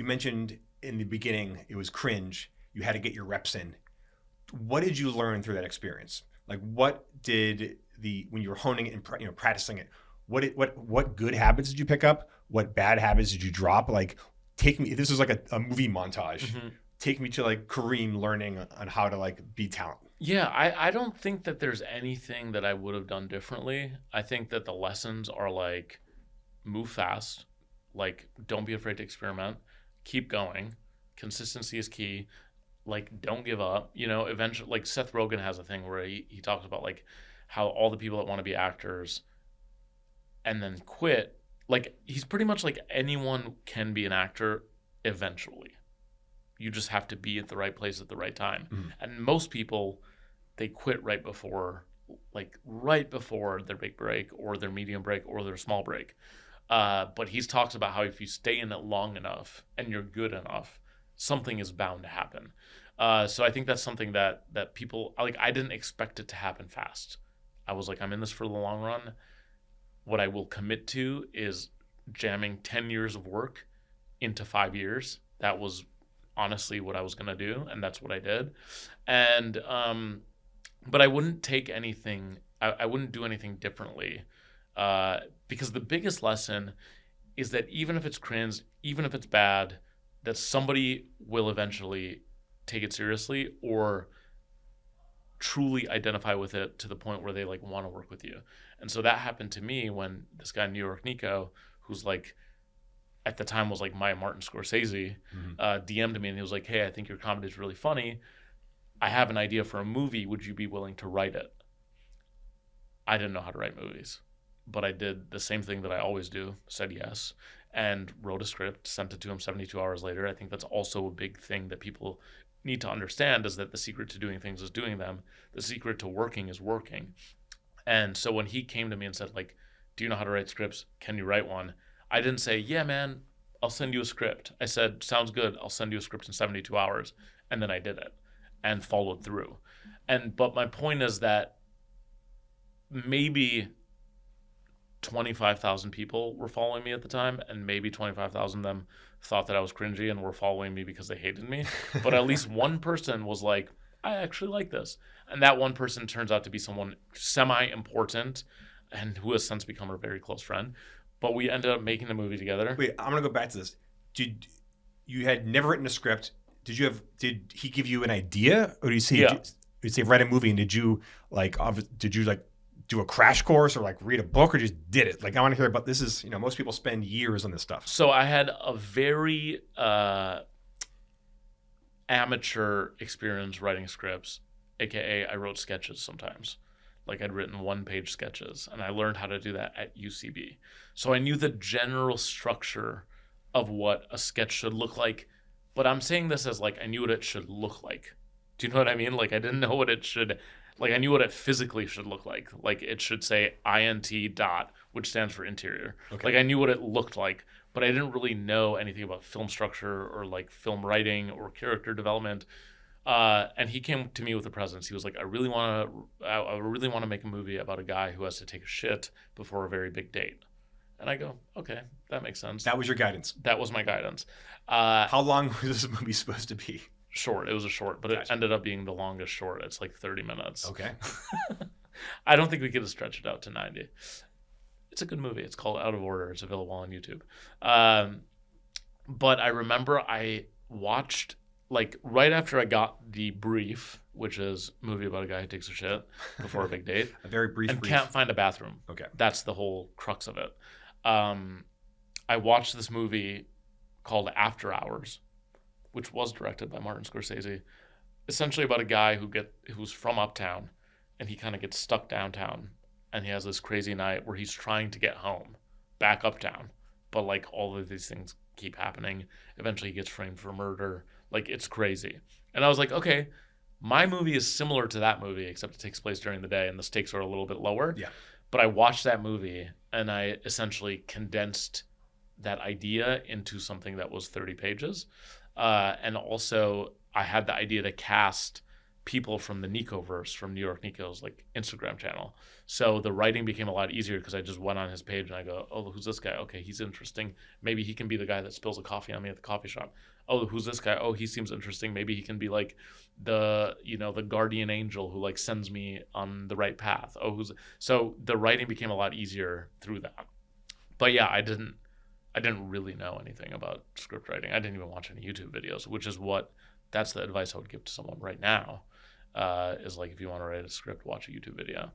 mentioned in the beginning it was cringe. You had to get your reps in. What did you learn through that experience? Like, what did when you were honing it and practicing it? What good habits did you pick up? What bad habits did you drop? Like, take me. This is like a movie montage. Mm-hmm. Take me to like Kareem learning on how to like be talent. Yeah, I don't think that there's anything that I would have done differently. I think that the lessons are like, move fast, like don't be afraid to experiment, keep going, consistency is key, like don't give up. Eventually, like Seth Rogen has a thing where he talks about like how all the people that want to be actors and then quit, like he's pretty much like anyone can be an actor eventually. You just have to be at the right place at the right time. Mm-hmm. And most people, they quit right before their big break or their medium break or their small break. But he talks about how if you stay in it long enough and you're good enough, something is bound to happen. So I think that's something that people, like, I didn't expect it to happen fast. I was like, I'm in this for the long run. What I will commit to is jamming 10 years of work into 5 years. That was honestly what I was going to do, and that's what I did. And but I wouldn't take anything, I wouldn't do anything differently, because the biggest lesson is that even if it's cringe, even if it's bad, that somebody will eventually take it seriously or truly identify with it to the point where they like want to work with you. And so that happened to me when this guy New York Nico, who's like at the time was like my Martin Scorsese, DM'd me and he was like, hey, I think your comedy is really funny. I have an idea for a movie. Would you be willing to write it? I didn't know how to write movies, but I did the same thing that I always do, said yes, and wrote a script, sent it to him 72 hours later. I think that's also a big thing that people need to understand, is that the secret to doing things is doing them. The secret to working is working. And so when he came to me and said, like, do you know how to write scripts? Can you write one? I didn't say, yeah, man, I'll send you a script. I said, sounds good. I'll send you a script in 72 hours. And then I did it and followed through. But my point is that maybe 25,000 people were following me at the time, and maybe 25,000 of them thought that I was cringy and were following me because they hated me. But at least one person was like, I actually like this. And that one person turns out to be someone semi-important and who has since become a very close friend. But we ended up making the movie together. Wait, I'm going to go back to this. You had never written a script. Did he give you an idea? Or did he say, did you say write a movie, and did you do a crash course or like read a book, or just did it? Like, I want to hear about this. Is, most people spend years on this stuff. So I had a very amateur experience writing scripts, aka I wrote sketches sometimes. Like, I'd written one-page sketches, and I learned how to do that at UCB. So I knew the general structure of what a sketch should look like, but I'm saying this as like I knew what it should look like. Do you know what I mean? Like, I didn't know what it should, like, I knew what it physically should look like. Like, it should say INT dot, which stands for interior. Okay. Like, I knew what it looked like, but I didn't really know anything about film structure or like film writing or character development. And he came to me with a presence. He was like, I really want to make a movie about a guy who has to take a shit before a very big date. And I go, okay, that makes sense. That was your guidance. That was my guidance. How long was this movie supposed to be? Short. It was a short, but It ended up being the longest short. It's like 30 minutes. Okay. I don't think we could have stretched it out to 90. It's a good movie. It's called Out of Order. It's available on YouTube. But I remember I watched, like, right after I got the brief, which is a movie about a guy who takes a shit before a big date. A very brief and can't find a bathroom. Okay. That's the whole crux of it. I watched this movie called After Hours, which was directed by Martin Scorsese, essentially about a guy who's from uptown, and he kind of gets stuck downtown, and he has this crazy night where he's trying to get home, back uptown, but like all of these things keep happening. Eventually he gets framed for murder. Like, it's crazy. And I was like, okay, my movie is similar to that movie, except it takes place during the day and the stakes are a little bit lower. Yeah. But I watched that movie and I essentially condensed that idea into something that was 30 pages. And also I had the idea to cast people from the Nicoverse, from New York Nico's like Instagram channel. So the writing became a lot easier because I just went on his page and I go, oh, who's this guy? Okay, he's interesting. Maybe he can be the guy that spills a coffee on me at the coffee shop. Oh, who's this guy? Oh, he seems interesting. Maybe he can be like the guardian angel who like sends me on the right path. So the writing became a lot easier through that. But yeah, I didn't really know anything about script writing. I didn't even watch any YouTube videos, that's the advice I would give to someone right now. Is like, if you want to write a script, watch a YouTube video.